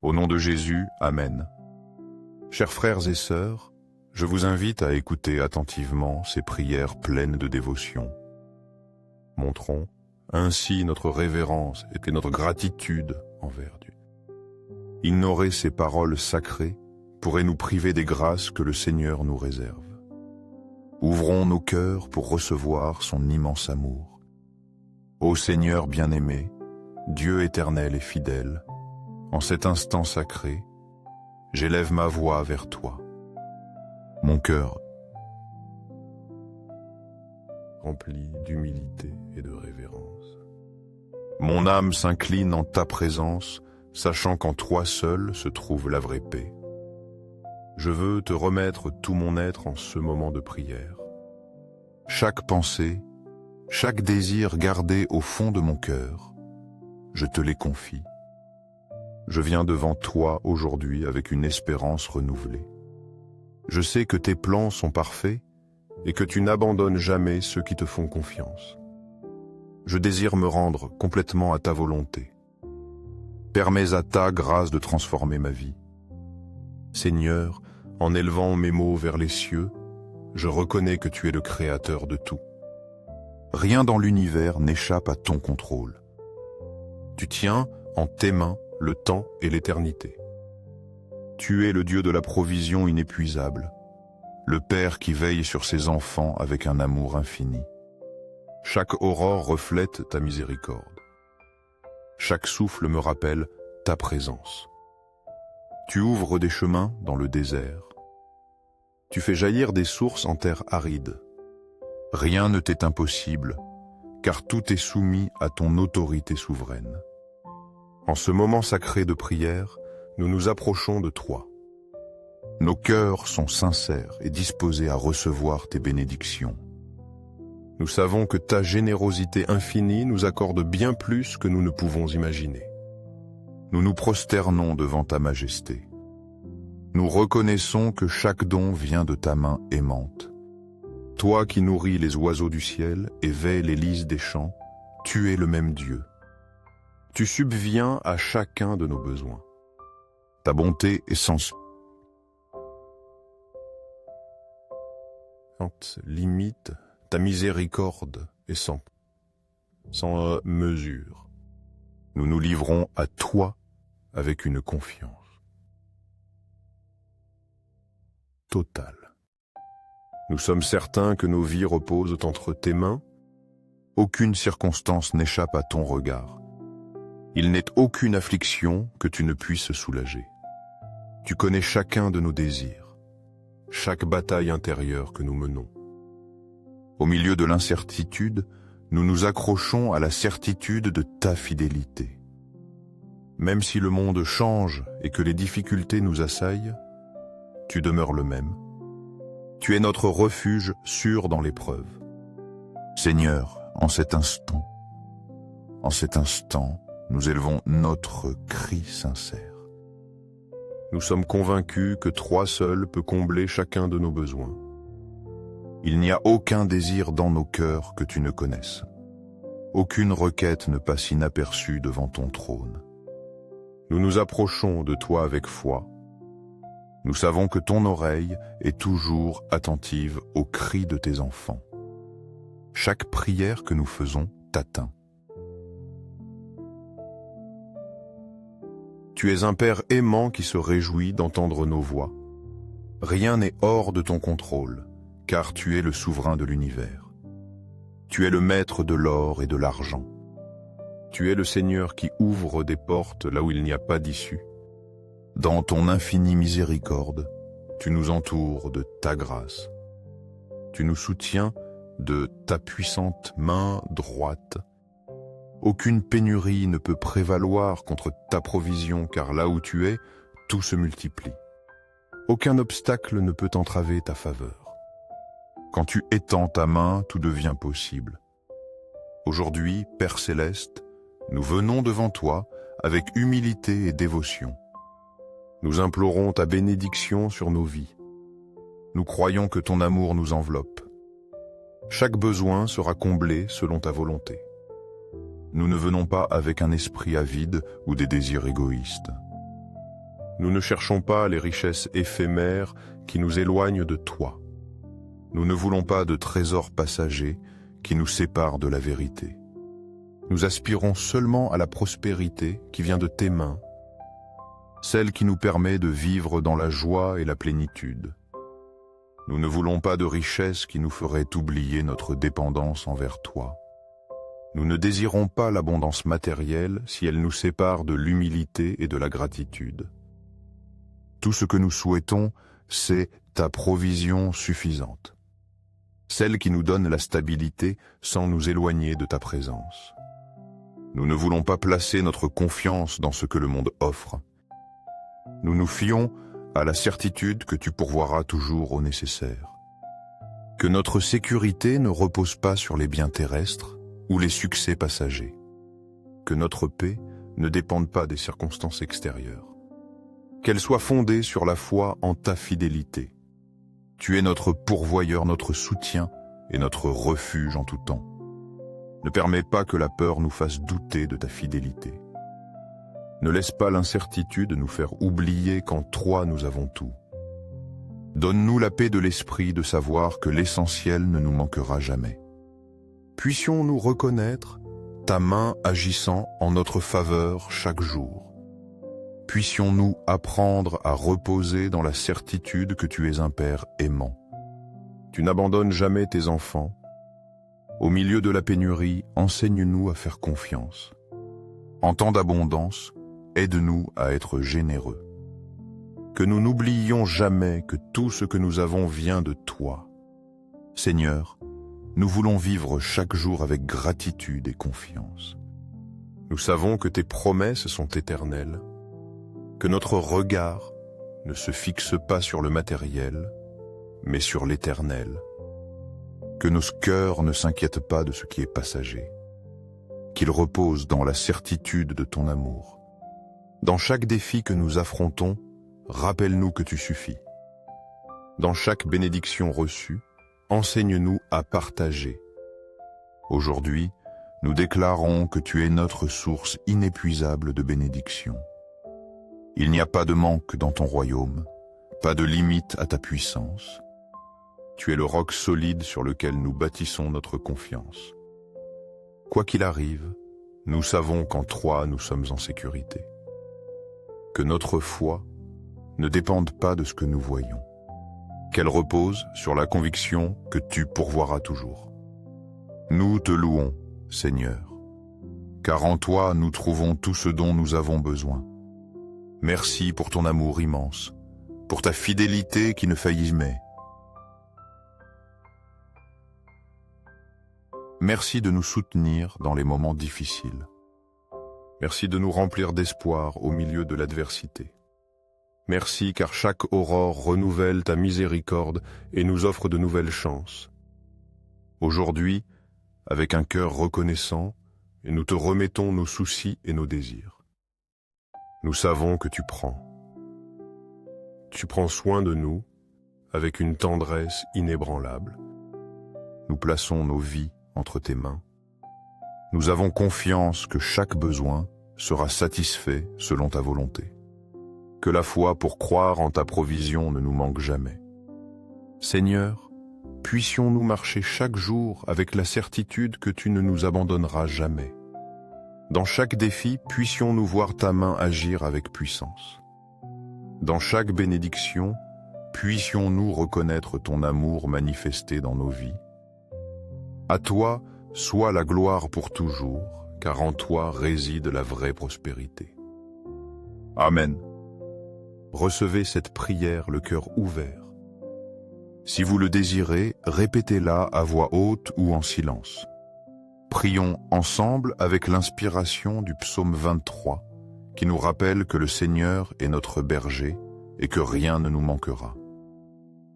Au nom de Jésus, Amen. Chers frères et sœurs, je vous invite à écouter attentivement ces prières pleines de dévotion. Montrons ainsi notre révérence et notre gratitude envers Dieu. Ignorer ces paroles sacrées pourrait nous priver des grâces que le Seigneur nous réserve. Ouvrons nos cœurs pour recevoir son immense amour. Ô Seigneur bien-aimé, Dieu éternel et fidèle, en cet instant sacré, j'élève ma voix vers toi. Mon cœur rempli d'humilité et de révérence. Mon âme s'incline en ta présence, sachant qu'en toi seul se trouve la vraie paix. Je veux te remettre tout mon être en ce moment de prière. Chaque pensée, chaque désir gardé au fond de mon cœur, je te les confie. Je viens devant toi aujourd'hui avec une espérance renouvelée. Je sais que tes plans sont parfaits et que tu n'abandonnes jamais ceux qui te font confiance. Je désire me rendre complètement à ta volonté. Permets à ta grâce de transformer ma vie. Seigneur, en élevant mes mots vers les cieux, je reconnais que tu es le créateur de tout. Rien dans l'univers n'échappe à ton contrôle. Tu tiens en tes mains le temps et l'éternité. Tu es le Dieu de la provision inépuisable, le Père qui veille sur ses enfants avec un amour infini. Chaque aurore reflète ta miséricorde. Chaque souffle me rappelle ta présence. Tu ouvres des chemins dans le désert. Tu fais jaillir des sources en terre aride. Rien ne t'est impossible, car tout est soumis à ton autorité souveraine. En ce moment sacré de prière, nous nous approchons de toi. Nos cœurs sont sincères et disposés à recevoir tes bénédictions. Nous savons que ta générosité infinie nous accorde bien plus que nous ne pouvons imaginer. Nous nous prosternons devant ta majesté. Nous reconnaissons que chaque don vient de ta main aimante. Toi qui nourris les oiseaux du ciel et vêts les lys des champs, tu es le même Dieu. Tu subviens à chacun de nos besoins. Ta bonté est sans limite, ta miséricorde est sans mesure. Nous nous livrons à toi avec une confiance totale. Nous sommes certains que nos vies reposent entre tes mains. Aucune circonstance n'échappe à ton regard. Il n'est aucune affliction que tu ne puisses soulager. Tu connais chacun de nos désirs, chaque bataille intérieure que nous menons. Au milieu de l'incertitude, nous nous accrochons à la certitude de ta fidélité. Même si le monde change et que les difficultés nous assaillent, tu demeures le même. Tu es notre refuge sûr dans l'épreuve. Seigneur, en cet instant, nous élevons notre cri sincère. Nous sommes convaincus que toi seul peux combler chacun de nos besoins. Il n'y a aucun désir dans nos cœurs que tu ne connaisses. Aucune requête ne passe inaperçue devant ton trône. Nous nous approchons de toi avec foi. Nous savons que ton oreille est toujours attentive aux cris de tes enfants. Chaque prière que nous faisons t'atteint. Tu es un Père aimant qui se réjouit d'entendre nos voix. Rien n'est hors de ton contrôle, car tu es le souverain de l'univers. Tu es le maître de l'or et de l'argent. Tu es le Seigneur qui ouvre des portes là où il n'y a pas d'issue. Dans ton infinie miséricorde, tu nous entoures de ta grâce. Tu nous soutiens de ta puissante main droite. Aucune pénurie ne peut prévaloir contre ta provision, car là où tu es, tout se multiplie. Aucun obstacle ne peut entraver ta faveur. Quand tu étends ta main, tout devient possible. Aujourd'hui, Père Céleste, nous venons devant toi avec humilité et dévotion. Nous implorons ta bénédiction sur nos vies. Nous croyons que ton amour nous enveloppe. Chaque besoin sera comblé selon ta volonté. Nous ne venons pas avec un esprit avide ou des désirs égoïstes. Nous ne cherchons pas les richesses éphémères qui nous éloignent de toi. Nous ne voulons pas de trésors passagers qui nous séparent de la vérité. Nous aspirons seulement à la prospérité qui vient de tes mains, celle qui nous permet de vivre dans la joie et la plénitude. Nous ne voulons pas de richesses qui nous feraient oublier notre dépendance envers toi. Nous ne désirons pas l'abondance matérielle si elle nous sépare de l'humilité et de la gratitude. Tout ce que nous souhaitons, c'est ta provision suffisante, celle qui nous donne la stabilité sans nous éloigner de ta présence. Nous ne voulons pas placer notre confiance dans ce que le monde offre. Nous nous fions à la certitude que tu pourvoiras toujours au nécessaire. Que notre sécurité ne repose pas sur les biens terrestres ou les succès passagers. Que notre paix ne dépende pas des circonstances extérieures. Qu'elle soit fondée sur la foi en ta fidélité. Tu es notre pourvoyeur, notre soutien et notre refuge en tout temps. Ne permets pas que la peur nous fasse douter de ta fidélité. Ne laisse pas l'incertitude nous faire oublier qu'en toi nous avons tout. Donne-nous la paix de l'esprit de savoir que l'essentiel ne nous manquera jamais. Puissions-nous reconnaître ta main agissant en notre faveur chaque jour. Puissions-nous apprendre à reposer dans la certitude que tu es un Père aimant. Tu n'abandonnes jamais tes enfants. Au milieu de la pénurie, enseigne-nous à faire confiance. En temps d'abondance, aide-nous à être généreux. Que nous n'oublions jamais que tout ce que nous avons vient de toi. Seigneur, nous voulons vivre chaque jour avec gratitude et confiance. Nous savons que tes promesses sont éternelles, que notre regard ne se fixe pas sur le matériel, mais sur l'éternel, que nos cœurs ne s'inquiètent pas de ce qui est passager, qu'ils reposent dans la certitude de ton amour. Dans chaque défi que nous affrontons, rappelle-nous que tu suffis. Dans chaque bénédiction reçue, enseigne-nous à partager. Aujourd'hui, nous déclarons que tu es notre source inépuisable de bénédictions. Il n'y a pas de manque dans ton royaume, pas de limite à ta puissance. Tu es le roc solide sur lequel nous bâtissons notre confiance. Quoi qu'il arrive, nous savons qu'en toi nous sommes en sécurité. Que notre foi ne dépende pas de ce que nous voyons. Qu'elle repose sur la conviction que tu pourvoiras toujours. Nous te louons, Seigneur, car en toi nous trouvons tout ce dont nous avons besoin. Merci pour ton amour immense, pour ta fidélité qui ne faillit jamais. Merci de nous soutenir dans les moments difficiles. Merci de nous remplir d'espoir au milieu de l'adversité. Merci car chaque aurore renouvelle ta miséricorde et nous offre de nouvelles chances. Aujourd'hui, avec un cœur reconnaissant, nous te remettons nos soucis et nos désirs. Nous savons que tu prends. Tu prends soin de nous avec une tendresse inébranlable. Nous plaçons nos vies entre tes mains. Nous avons confiance que chaque besoin sera satisfait selon ta volonté. Que la foi pour croire en ta provision ne nous manque jamais. Seigneur, puissions-nous marcher chaque jour avec la certitude que tu ne nous abandonneras jamais. Dans chaque défi, puissions-nous voir ta main agir avec puissance. Dans chaque bénédiction, puissions-nous reconnaître ton amour manifesté dans nos vies. À toi, soit la gloire pour toujours, car en toi réside la vraie prospérité. Amen. Recevez cette prière le cœur ouvert. Si vous le désirez, répétez-la à voix haute ou en silence. Prions ensemble avec l'inspiration du psaume 23, qui nous rappelle que le Seigneur est notre berger et que rien ne nous manquera.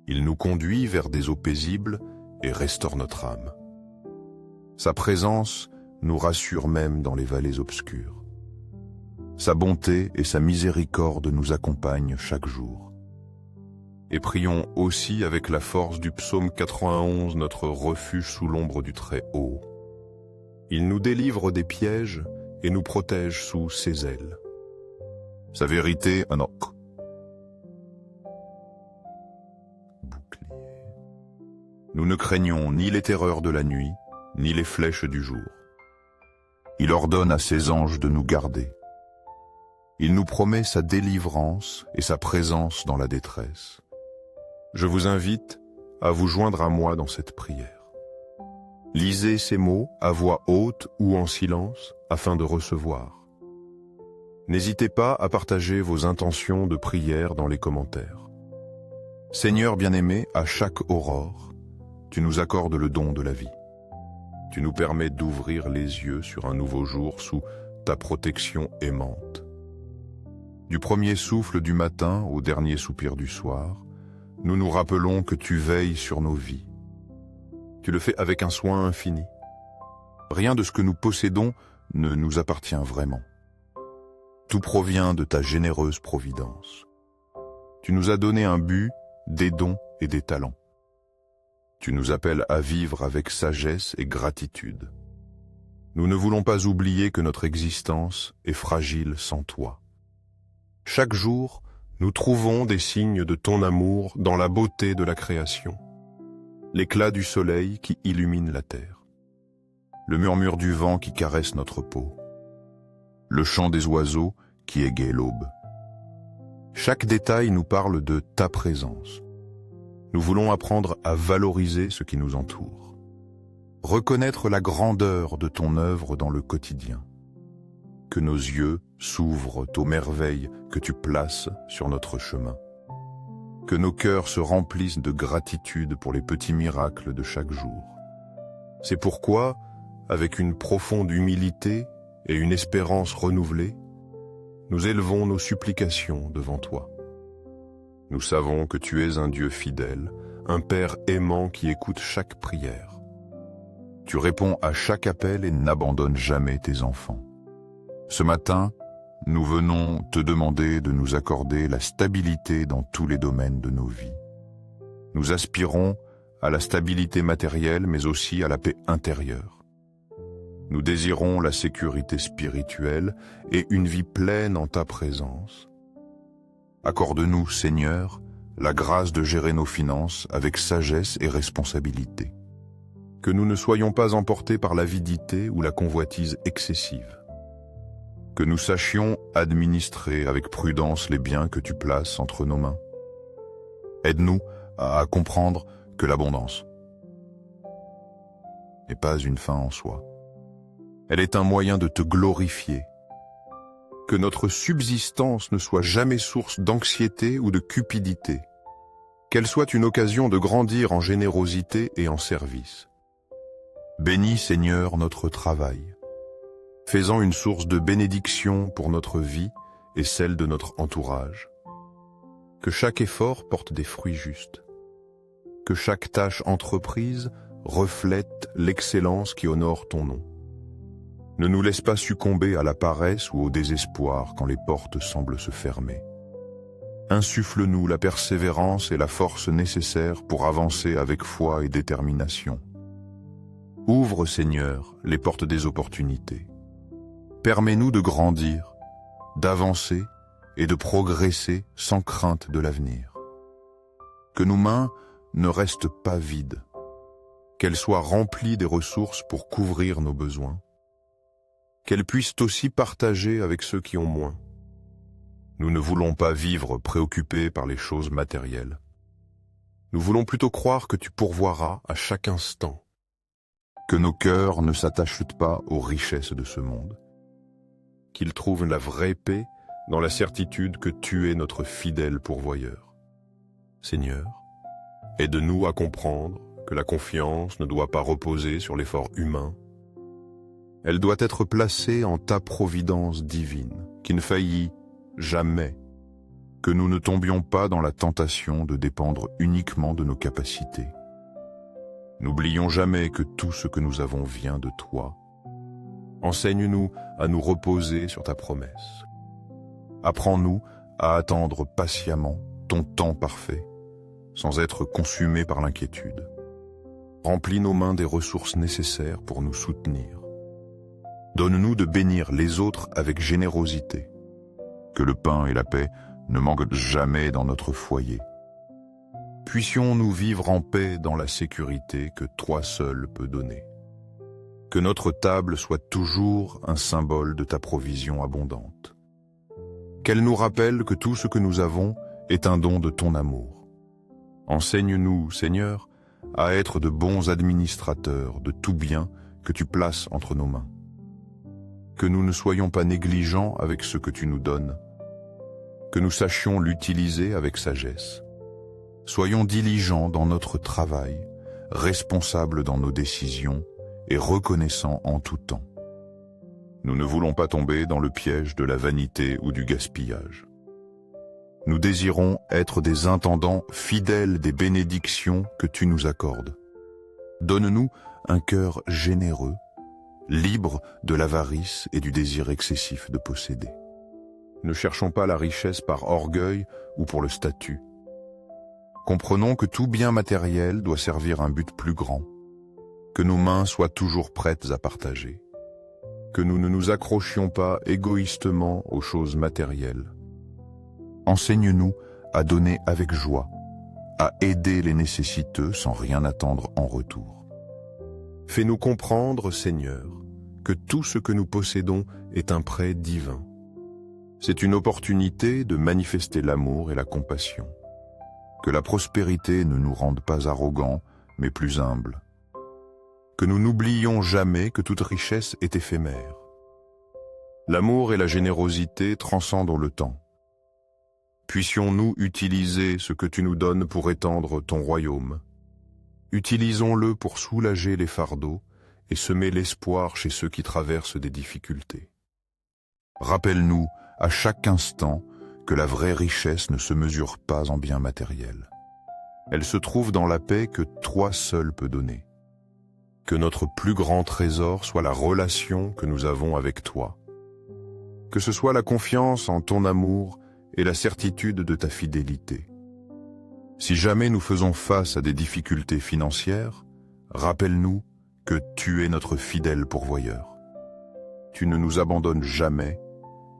Il nous conduit vers des eaux paisibles et restaure notre âme. Sa présence nous rassure même dans les vallées obscures. Sa bonté et sa miséricorde nous accompagnent chaque jour. Et prions aussi avec la force du psaume 91, notre refuge sous l'ombre du Très-Haut. Il nous délivre des pièges et nous protège sous ses ailes. Sa vérité, Nous ne craignons ni les terreurs de la nuit, ni les flèches du jour. Il ordonne à ses anges de nous garder. Il nous promet sa délivrance et sa présence dans la détresse. Je vous invite à vous joindre à moi dans cette prière. Lisez ces mots à voix haute ou en silence afin de recevoir. N'hésitez pas à partager vos intentions de prière dans les commentaires. Seigneur bien-aimé, à chaque aurore, tu nous accordes le don de la vie. Tu nous permets d'ouvrir les yeux sur un nouveau jour sous ta protection aimante. Du premier souffle du matin au dernier soupir du soir, nous nous rappelons que tu veilles sur nos vies. Tu le fais avec un soin infini. Rien de ce que nous possédons ne nous appartient vraiment. Tout provient de ta généreuse providence. Tu nous as donné un but, des dons et des talents. Tu nous appelles à vivre avec sagesse et gratitude. Nous ne voulons pas oublier que notre existence est fragile sans toi. Chaque jour, nous trouvons des signes de ton amour dans la beauté de la création. L'éclat du soleil qui illumine la terre. Le murmure du vent qui caresse notre peau. Le chant des oiseaux qui égaie l'aube. Chaque détail nous parle de ta présence. Nous voulons apprendre à valoriser ce qui nous entoure. Reconnaître la grandeur de ton œuvre dans le quotidien. Que nos yeux s'ouvrent aux merveilles que tu places sur notre chemin. Que nos cœurs se remplissent de gratitude pour les petits miracles de chaque jour. C'est pourquoi, avec une profonde humilité et une espérance renouvelée, nous élevons nos supplications devant toi. Nous savons que tu es un Dieu fidèle, un Père aimant qui écoute chaque prière. Tu réponds à chaque appel et n'abandonnes jamais tes enfants. Ce matin, nous venons te demander de nous accorder la stabilité dans tous les domaines de nos vies. Nous aspirons à la stabilité matérielle, mais aussi à la paix intérieure. Nous désirons la sécurité spirituelle et une vie pleine en ta présence. Accorde-nous, Seigneur, la grâce de gérer nos finances avec sagesse et responsabilité. Que nous ne soyons pas emportés par l'avidité ou la convoitise excessive. Que nous sachions administrer avec prudence les biens que tu places entre nos mains. Aide-nous à comprendre que l'abondance n'est pas une fin en soi. Elle est un moyen de te glorifier. Que notre subsistance ne soit jamais source d'anxiété ou de cupidité. Qu'elle soit une occasion de grandir en générosité et en service. Bénis, Seigneur, notre travail. Fais-en une source de bénédiction pour notre vie et celle de notre entourage. Que chaque effort porte des fruits justes. Que chaque tâche entreprise reflète l'excellence qui honore ton nom. Ne nous laisse pas succomber à la paresse ou au désespoir quand les portes semblent se fermer. Insuffle-nous la persévérance et la force nécessaires pour avancer avec foi et détermination. Ouvre, Seigneur, les portes des opportunités. Permets-nous de grandir, d'avancer et de progresser sans crainte de l'avenir. Que nos mains ne restent pas vides, qu'elles soient remplies des ressources pour couvrir nos besoins, qu'elles puissent aussi partager avec ceux qui ont moins. Nous ne voulons pas vivre préoccupés par les choses matérielles. Nous voulons plutôt croire que tu pourvoiras à chaque instant. Que nos cœurs ne s'attachent pas aux richesses de ce monde. Qu'ils trouvent la vraie paix dans la certitude que tu es notre fidèle pourvoyeur. Seigneur, aide-nous à comprendre que la confiance ne doit pas reposer sur l'effort humain. Elle doit être placée en ta providence divine, qui ne faillit jamais. Que nous ne tombions pas dans la tentation de dépendre uniquement de nos capacités. N'oublions jamais que tout ce que nous avons vient de toi. Enseigne-nous à nous reposer sur ta promesse. Apprends-nous à attendre patiemment ton temps parfait, sans être consumés par l'inquiétude. Remplis nos mains des ressources nécessaires pour nous soutenir. Donne-nous de bénir les autres avec générosité. Que le pain et la paix ne manquent jamais dans notre foyer. puissions-nous vivre en paix dans la sécurité que toi seul peux donner. Que notre table soit toujours un symbole de ta provision abondante. Qu'elle nous rappelle que tout ce que nous avons est un don de ton amour. Enseigne-nous, Seigneur, à être de bons administrateurs de tout bien que tu places entre nos mains. Que nous ne soyons pas négligents avec ce que tu nous donnes, que nous sachions l'utiliser avec sagesse. Soyons diligents dans notre travail, responsables dans nos décisions et reconnaissants en tout temps. Nous ne voulons pas tomber dans le piège de la vanité ou du gaspillage. Nous désirons être des intendants fidèles des bénédictions que tu nous accordes. Donne-nous un cœur généreux, libre de l'avarice et du désir excessif de posséder. Ne cherchons pas la richesse par orgueil ou pour le statut. Comprenons que tout bien matériel doit servir un but plus grand, que nos mains soient toujours prêtes à partager, que nous ne nous accrochions pas égoïstement aux choses matérielles. Enseigne-nous à donner avec joie, à aider les nécessiteux sans rien attendre en retour. Fais-nous comprendre, Seigneur, que tout ce que nous possédons est un prêt divin. C'est une opportunité de manifester l'amour et la compassion. Que la prospérité ne nous rende pas arrogants, mais plus humbles. Que nous n'oublions jamais que toute richesse est éphémère. L'amour et la générosité transcendent le temps. Puissions-nous utiliser ce que tu nous donnes pour étendre ton royaume. Utilisons-le pour soulager les fardeaux et semer l'espoir chez ceux qui traversent des difficultés. Rappelle-nous à chaque instant que la vraie richesse ne se mesure pas en biens matériels. Elle se trouve dans la paix que toi seul peux donner. Que notre plus grand trésor soit la relation que nous avons avec toi. Que ce soit la confiance en ton amour et la certitude de ta fidélité. Si jamais nous faisons face à des difficultés financières, rappelle-nous que tu es notre fidèle pourvoyeur. Tu ne nous abandonnes jamais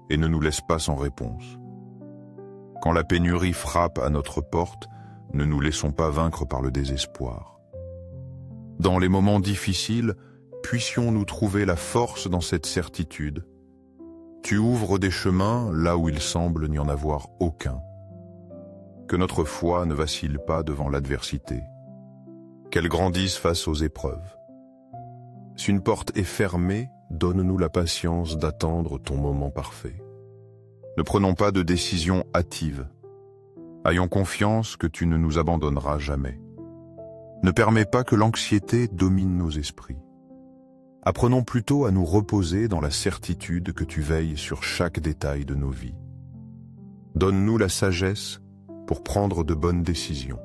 et ne nous laisses pas sans réponse. Quand la pénurie frappe à notre porte, ne nous laissons pas vaincre par le désespoir. Dans les moments difficiles, puissions-nous trouver la force dans cette certitude. Tu ouvres des chemins là où il semble n'y en avoir aucun. Que notre foi ne vacille pas devant l'adversité. Qu'elle grandisse face aux épreuves. Si une porte est fermée, donne-nous la patience d'attendre ton moment parfait. Ne prenons pas de décisions hâtives. Ayons confiance que tu ne nous abandonneras jamais. Ne permets pas que l'anxiété domine nos esprits. Apprenons plutôt à nous reposer dans la certitude que tu veilles sur chaque détail de nos vies. Donne-nous la sagesse pour prendre de bonnes décisions.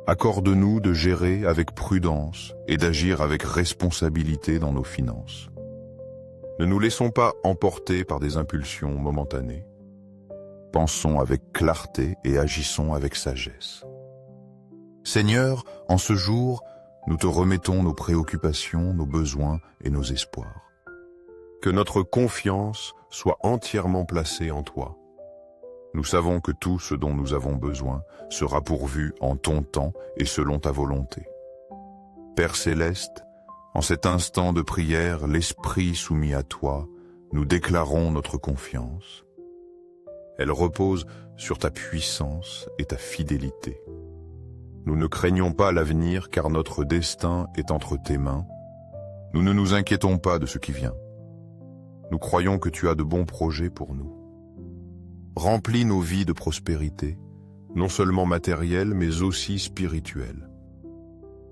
Accorde-nous de gérer avec prudence et d'agir avec responsabilité dans nos finances. Ne nous laissons pas emporter par des impulsions momentanées. Pensons avec clarté et agissons avec sagesse. Seigneur, en ce jour, nous te remettons nos préoccupations, nos besoins et nos espoirs. Que notre confiance soit entièrement placée en toi. Nous savons que tout ce dont nous avons besoin sera pourvu en ton temps et selon ta volonté. Père céleste, en cet instant de prière, l'esprit soumis à toi, nous déclarons notre confiance. Elle repose sur ta puissance et ta fidélité. Nous ne craignons pas l'avenir car notre destin est entre tes mains. Nous ne nous inquiétons pas de ce qui vient. Nous croyons que tu as de bons projets pour nous. Remplis nos vies de prospérité, non seulement matérielle mais aussi spirituelle.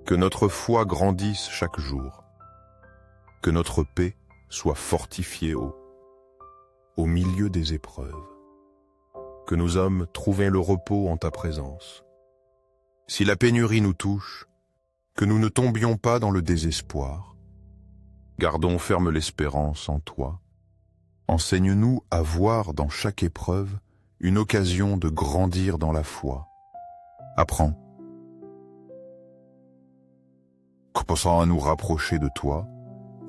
Que notre foi grandisse chaque jour. Que notre paix soit fortifiée au milieu des épreuves. Que nos hommes trouvent le repos en ta présence. Si la pénurie nous touche, que nous ne tombions pas dans le désespoir. Gardons ferme l'espérance en toi. Enseigne-nous à voir dans chaque épreuve une occasion de grandir dans la foi. Apprends. Commençons à nous rapprocher de toi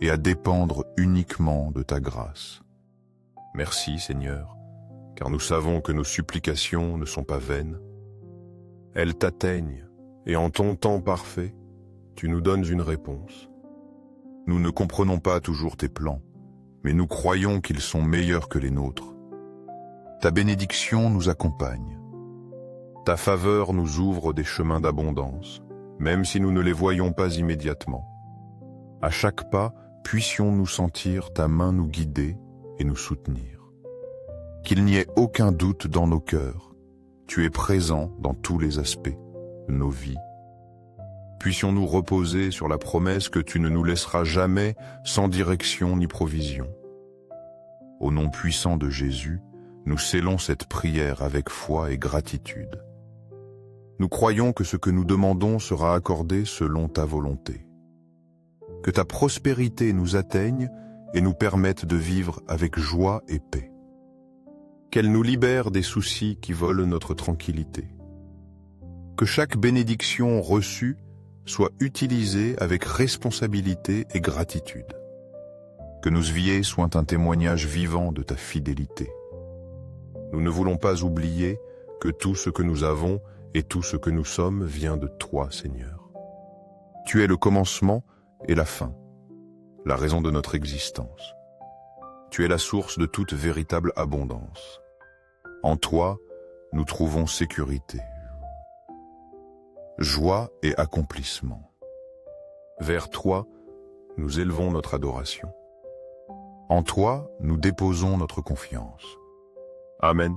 et à dépendre uniquement de ta grâce. Merci Seigneur, car nous savons que nos supplications ne sont pas vaines. Elles t'atteignent, et en ton temps parfait, tu nous donnes une réponse. Nous ne comprenons pas toujours tes plans, mais nous croyons qu'ils sont meilleurs que les nôtres. Ta bénédiction nous accompagne. Ta faveur nous ouvre des chemins d'abondance, même si nous ne les voyons pas immédiatement. À chaque pas, puissions-nous sentir ta main nous guider et nous soutenir. Qu'il n'y ait aucun doute dans nos cœurs. Tu es présent dans tous les aspects de nos vies. Puissions-nous reposer sur la promesse que tu ne nous laisseras jamais sans direction ni provision. Au nom puissant de Jésus, nous scellons cette prière avec foi et gratitude. Nous croyons que ce que nous demandons sera accordé selon ta volonté. Que ta prospérité nous atteigne et nous permette de vivre avec joie et paix. Qu'elle nous libère des soucis qui volent notre tranquillité. Que chaque bénédiction reçue soit utilisée avec responsabilité et gratitude. Que nos vies soient un témoignage vivant de ta fidélité. Nous ne voulons pas oublier que tout ce que nous avons et tout ce que nous sommes vient de toi, Seigneur. Tu es le commencement et la fin, la raison de notre existence. Tu es la source de toute véritable abondance. En toi, nous trouvons sécurité, joie et accomplissement. Vers toi, nous élevons notre adoration. En toi, nous déposons notre confiance. Amen.